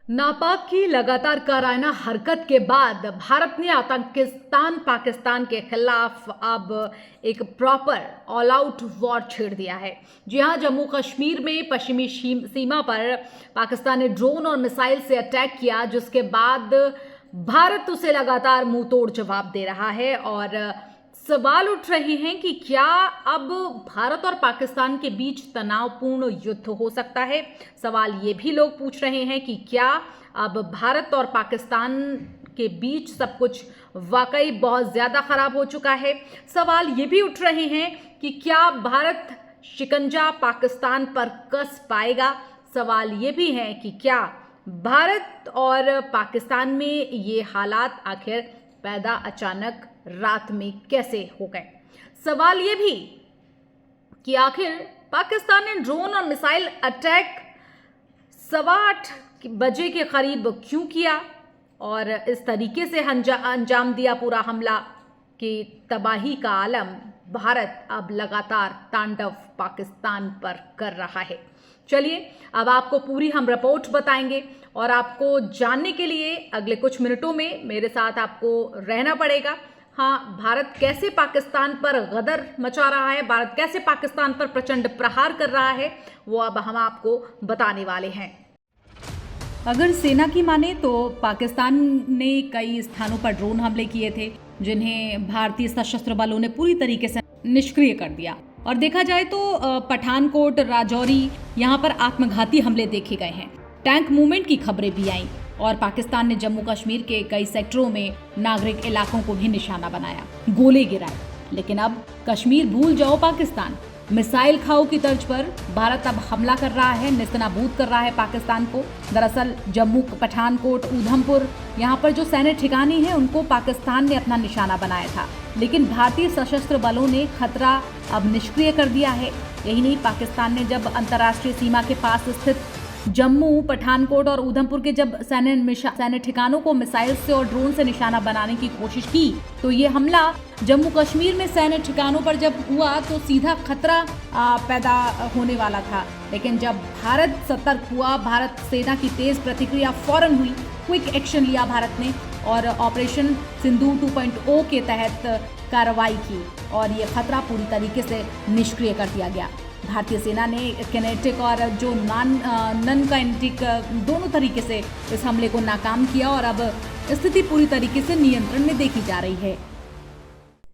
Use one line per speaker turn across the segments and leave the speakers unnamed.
नापाक की लगातार काराना हरकत के बाद भारत ने आतंकिस्तान पाकिस्तान के खिलाफ अब एक प्रॉपर ऑल आउट वॉर छेड़ दिया है। जी हां, जम्मू कश्मीर में पश्चिमी सीमा पर पाकिस्तान ने ड्रोन और मिसाइल से अटैक किया, जिसके बाद भारत उसे लगातार मुंह तोड़ जवाब दे रहा है। और सवाल उठ रहे हैं कि क्या अब भारत और पाकिस्तान के बीच तनावपूर्ण युद्ध हो सकता है। सवाल ये भी लोग पूछ रहे हैं कि क्या अब भारत और पाकिस्तान के बीच सब कुछ वाकई बहुत ज्यादा खराब हो चुका है। सवाल ये भी उठ रहे हैं कि क्या भारत शिकंजा पाकिस्तान पर कस पाएगा। सवाल ये भी है कि क्या भारत और पाकिस्तान में ये हालात आखिर पैदा अचानक रात में कैसे हो गए। सवाल ये भी कि आखिर पाकिस्तान ने ड्रोन और मिसाइल अटैक 8:15 के करीब क्यों किया और इस तरीके से अंजाम दिया पूरा हमला कि तबाही का आलम भारत अब लगातार तांडव पाकिस्तान पर कर रहा है। चलिए, अब आपको पूरी हम रिपोर्ट बताएंगे और आपको जानने के लिए अगले कुछ मिनटों में मेरे साथ आपको रहना पड़ेगा। हाँ, भारत कैसे पाकिस्तान पर गदर मचा रहा है, भारत कैसे पाकिस्तान पर प्रचंड प्रहार कर रहा है, वो अब हम आपको बताने वाले हैं। अगर सेना की माने तो पाकिस्तान ने कई स्थानों पर ड्रोन हमले किए थे, जिन्हें भारतीय सशस्त्र बलों ने पूरी तरीके से निष्क्रिय कर दिया। और देखा जाए तो पठानकोट, राजौरी, यहाँ पर आत्मघाती हमले देखे गए हैं। टैंक मूवमेंट की खबरें भी आईं और पाकिस्तान ने जम्मू कश्मीर के कई सेक्टरों में नागरिक इलाकों को भी निशाना बनाया, गोले गिराए। लेकिन अब कश्मीर भूल जाओ पाकिस्तान, मिसाइल खाओ की तर्ज पर भारत अब हमला कर रहा है, नेस्तनाबूद कर रहा है पाकिस्तान को। दरअसल जम्मू, पठानकोट, ऊधमपुर, यहाँ पर जो सैन्य ठिकाने हैं उनको पाकिस्तान ने अपना निशाना बनाया था, लेकिन भारतीय सशस्त्र बलों ने खतरा अब निष्क्रिय कर दिया है। यही नहीं, पाकिस्तान ने जब अंतर्राष्ट्रीय सीमा के पास स्थित जम्मू, पठानकोट और ऊधमपुर के जब सैन्य ठिकानों को मिसाइल से और ड्रोन से निशाना बनाने की कोशिश की, तो ये हमला जम्मू कश्मीर में सैन्य ठिकानों पर जब हुआ तो सीधा खतरा पैदा होने वाला था। लेकिन जब भारत सतर्क हुआ, भारत सेना की तेज प्रतिक्रिया फौरन हुई, क्विक एक्शन लिया भारत ने और ऑपरेशन सिंदूर 2.0 के तहत कार्रवाई की और ये खतरा पूरी तरीके से निष्क्रिय कर दिया गया। भारतीय सेना ने किनेटिक और जो नॉन काइनेटिक दोनों तरीके से इस हमले को नाकाम किया और अब स्थिति पूरी तरीके से नियंत्रण में देखी जा रही है।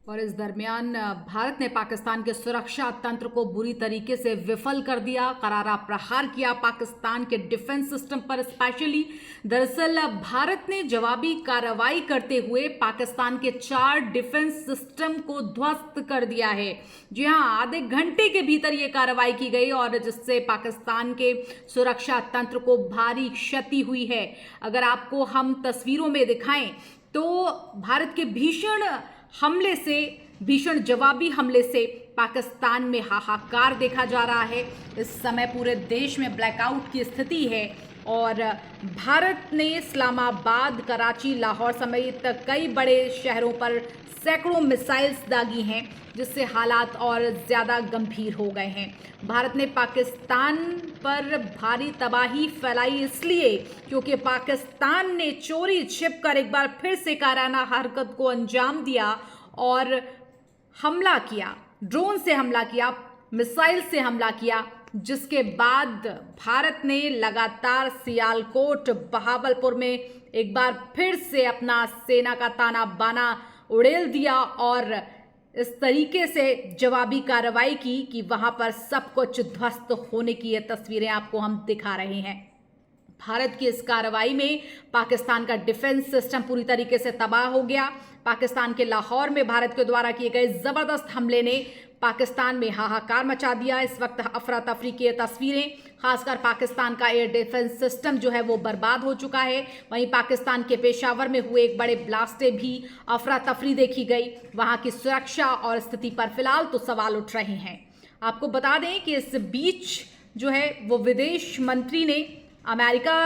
और इस दरमियान भारत ने पाकिस्तान के सुरक्षा तंत्र को बुरी तरीके से विफल कर दिया, करारा प्रहार किया पाकिस्तान के डिफेंस सिस्टम पर स्पेशली। दरअसल भारत ने जवाबी कार्रवाई करते हुए पाकिस्तान के 4 डिफेंस सिस्टम को ध्वस्त कर दिया है। जी हाँ, आधे घंटे के भीतर ये कार्रवाई की गई और जिससे पाकिस्तान के सुरक्षा तंत्र को भारी क्षति हुई है। अगर आपको हम तस्वीरों में दिखाएं तो भारत के भीषण जवाबी हमले से पाकिस्तान में हाहाकार देखा जा रहा है। इस समय पूरे देश में ब्लैकआउट की स्थिति है और भारत ने इस्लामाबाद, कराची, लाहौर समेत कई बड़े शहरों पर सैकड़ों मिसाइल्स दागी हैं, जिससे हालात और ज़्यादा गंभीर हो गए हैं। भारत ने पाकिस्तान पर भारी तबाही फैलाई इसलिए क्योंकि पाकिस्तान ने चोरी छिपकर एक बार फिर से काराना हरकत को अंजाम दिया और हमला किया, ड्रोन से हमला किया, मिसाइल से हमला किया, जिसके बाद भारत ने लगातार सियालकोट, बहावलपुर में एक बार फिर से अपना सेना का ताना बाना उड़ेल दिया और इस तरीके से जवाबी कार्रवाई की कि वहां पर सब कुछ ध्वस्त होने की ये तस्वीरें आपको हम दिखा रहे हैं। भारत की इस कार्रवाई में पाकिस्तान का डिफेंस सिस्टम पूरी तरीके से तबाह हो गया। पाकिस्तान के लाहौर में भारत के द्वारा किए गए जबरदस्त हमले ने पाकिस्तान में हाहाकार मचा दिया। इस वक्त अफरा तफरी की तस्वीरें, खासकर पाकिस्तान का एयर डिफेंस सिस्टम जो है वो बर्बाद हो चुका है। वहीं पाकिस्तान के पेशावर में हुए एक बड़े ब्लास्ट भी अफरा तफरी देखी गई। वहां की सुरक्षा और स्थिति पर फिलहाल तो सवाल उठ रहे हैं। आपको बता दें कि इस बीच जो है वो विदेश मंत्री ने अमेरिका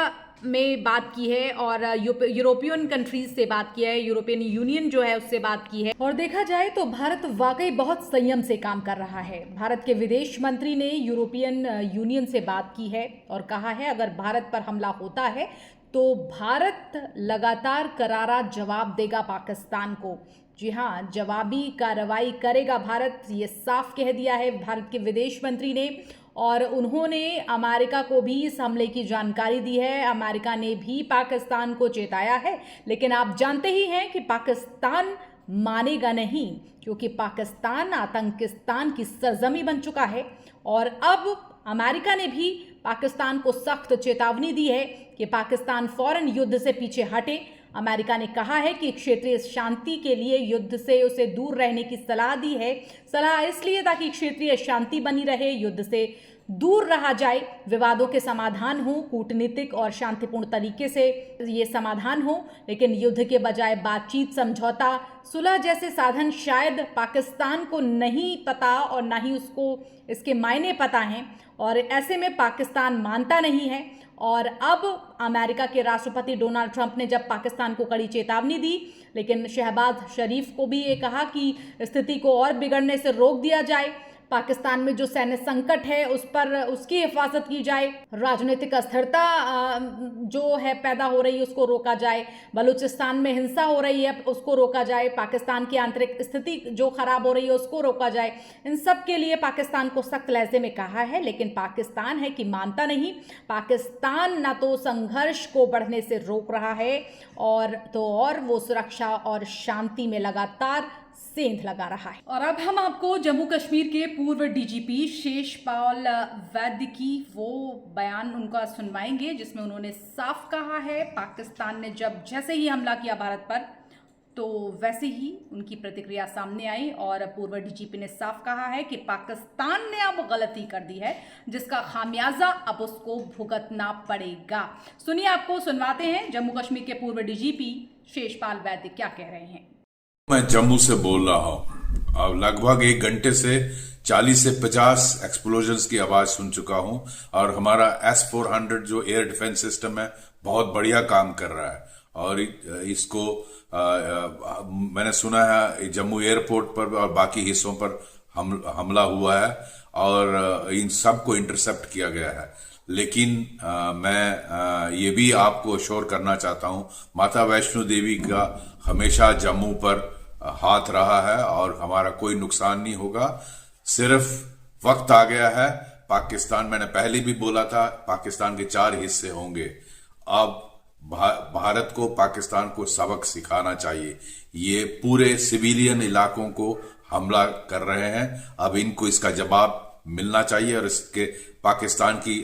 में बात की है और यूरोपियन कंट्रीज से बात की है, यूरोपियन यूनियन जो है उससे बात की है। और देखा जाए तो भारत वाकई बहुत संयम से काम कर रहा है। भारत के विदेश मंत्री ने यूरोपियन यूनियन से बात की है और कहा है अगर भारत पर हमला होता है तो भारत लगातार करारा जवाब देगा पाकिस्तान को। जी हाँ, जवाबी कार्रवाई करेगा भारत, ये साफ कह दिया है भारत के विदेश मंत्री ने। और उन्होंने अमेरिका को भी इस हमले की जानकारी दी है। अमेरिका ने भी पाकिस्तान को चेताया है, लेकिन आप जानते ही हैं कि पाकिस्तान मानेगा नहीं, क्योंकि पाकिस्तान आतंकिस्तान की सरजमी बन चुका है। और अब अमेरिका ने भी पाकिस्तान को सख्त चेतावनी दी है कि पाकिस्तान फौरन युद्ध से पीछे हटे। अमेरिका ने कहा है कि क्षेत्रीय शांति के लिए युद्ध से उसे दूर रहने की सलाह दी है। सलाह इसलिए ताकि क्षेत्रीय शांति बनी रहे, युद्ध से दूर रहा जाए, विवादों के समाधान हो, कूटनीतिक और शांतिपूर्ण तरीके से ये समाधान हो। लेकिन युद्ध के बजाय बातचीत, समझौता, सुलह जैसे साधन शायद पाकिस्तान को नहीं पता और ना ही उसको इसके मायने पता हैं। और ऐसे में पाकिस्तान मानता नहीं है। और अब अमेरिका के राष्ट्रपति डोनाल्ड ट्रंप ने जब पाकिस्तान को कड़ी चेतावनी दी, लेकिन शहबाज शरीफ को भी ये कहा कि स्थिति को और बिगड़ने से रोक दिया जाए, पाकिस्तान में जो सैन्य संकट है उस पर उसकी हिफाजत की जाए, राजनीतिक अस्थिरता जो है पैदा हो रही है उसको रोका जाए, बलूचिस्तान में हिंसा हो रही है उसको रोका जाए, पाकिस्तान की आंतरिक स्थिति जो खराब हो रही है उसको रोका जाए। इन सब के लिए पाकिस्तान को सख्त लहजे में कहा है, लेकिन पाकिस्तान है कि मानता नहीं। पाकिस्तान ना तो संघर्ष को बढ़ने से रोक रहा है और वो सुरक्षा और शांति में लगातार सेंध लगा रहा है। और अब हम आपको जम्मू कश्मीर के पूर्व डीजीपी शेषपाल वैद्य की वो बयान उनका सुनवाएंगे, जिसमें उन्होंने साफ कहा है पाकिस्तान ने जैसे ही हमला किया भारत पर, तो वैसे ही उनकी प्रतिक्रिया सामने आई। और पूर्व डीजीपी ने साफ कहा है कि पाकिस्तान ने अब गलती कर दी है, जिसका खामियाजा अब उसको भुगतना पड़ेगा। सुनिए, आपको सुनवाते हैं जम्मू कश्मीर के पूर्व डीजीपी शेषपाल वैद्य क्या कह रहे हैं।
मैं जम्मू से बोल रहा हूँ। अब लगभग 1 घंटे से 40 से 50 एक्सप्लोजन्स की आवाज सुन चुका हूँ। और हमारा S-400 जो एयर डिफेंस सिस्टम है बहुत बढ़िया काम कर रहा है। और इसको मैंने सुना है जम्मू एयरपोर्ट पर और बाकी हिस्सों पर हमला हुआ है और इन सब को इंटरसेप्ट किया गया है। लेकिन मैं ये भी आपको श्योर करना चाहता हूँ, माता वैष्णो देवी का हमेशा जम्मू पर हाथ रहा है और हमारा कोई नुकसान नहीं होगा। सिर्फ वक्त आ गया है। पाकिस्तान, मैंने पहले भी बोला था, पाकिस्तान के 4 हिस्से होंगे। अब भारत को पाकिस्तान को सबक सिखाना चाहिए। ये पूरे सिविलियन इलाकों को हमला कर रहे हैं। अब इनको इसका जवाब मिलना चाहिए और इसके पाकिस्तान की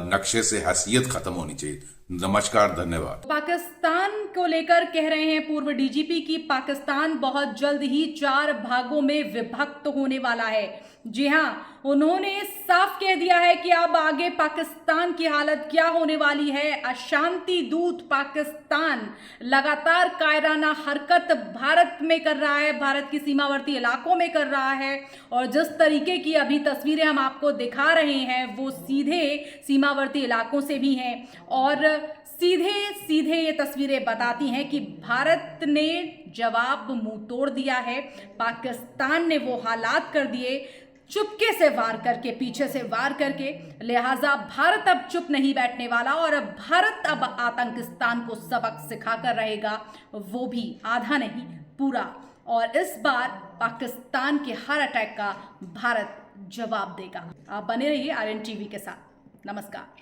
नक्शे से हैसियत खत्म होनी चाहिए। नमस्कार, धन्यवाद।
पाकिस्तान को लेकर कह रहे हैं पूर्व डीजीपी की पाकिस्तान बहुत जल्द ही 4 भागों में विभक्त होने वाला है। जी हाँ, उन्होंने साफ कह दिया है कि अब आगे पाकिस्तान की हालत क्या होने वाली है। अशांति दूत पाकिस्तान लगातार कायराना हरकत भारत में कर रहा है, भारत की सीमावर्ती इलाकों में कर रहा है। और जिस तरीके की अभी तस्वीरें हम आपको दिखा रहे हैं वो सीधे सीमावर्ती इलाकों से भी हैं। और सीधे सीधे ये तस्वीरें बताती हैं कि भारत ने जवाब मुंह तोड़ दिया है। पाकिस्तान ने वो हालात कर दिए, चुपके से वार करके, पीछे से वार करके। लिहाजा भारत अब चुप नहीं बैठने वाला और अब भारत अब आतंकिस्तान को सबक सिखाकर रहेगा, वो भी आधा नहीं पूरा। और इस बार पाकिस्तान के हर अटैक का भारत जवाब देगा। आप बने रहिए RN TV के साथ। नमस्कार।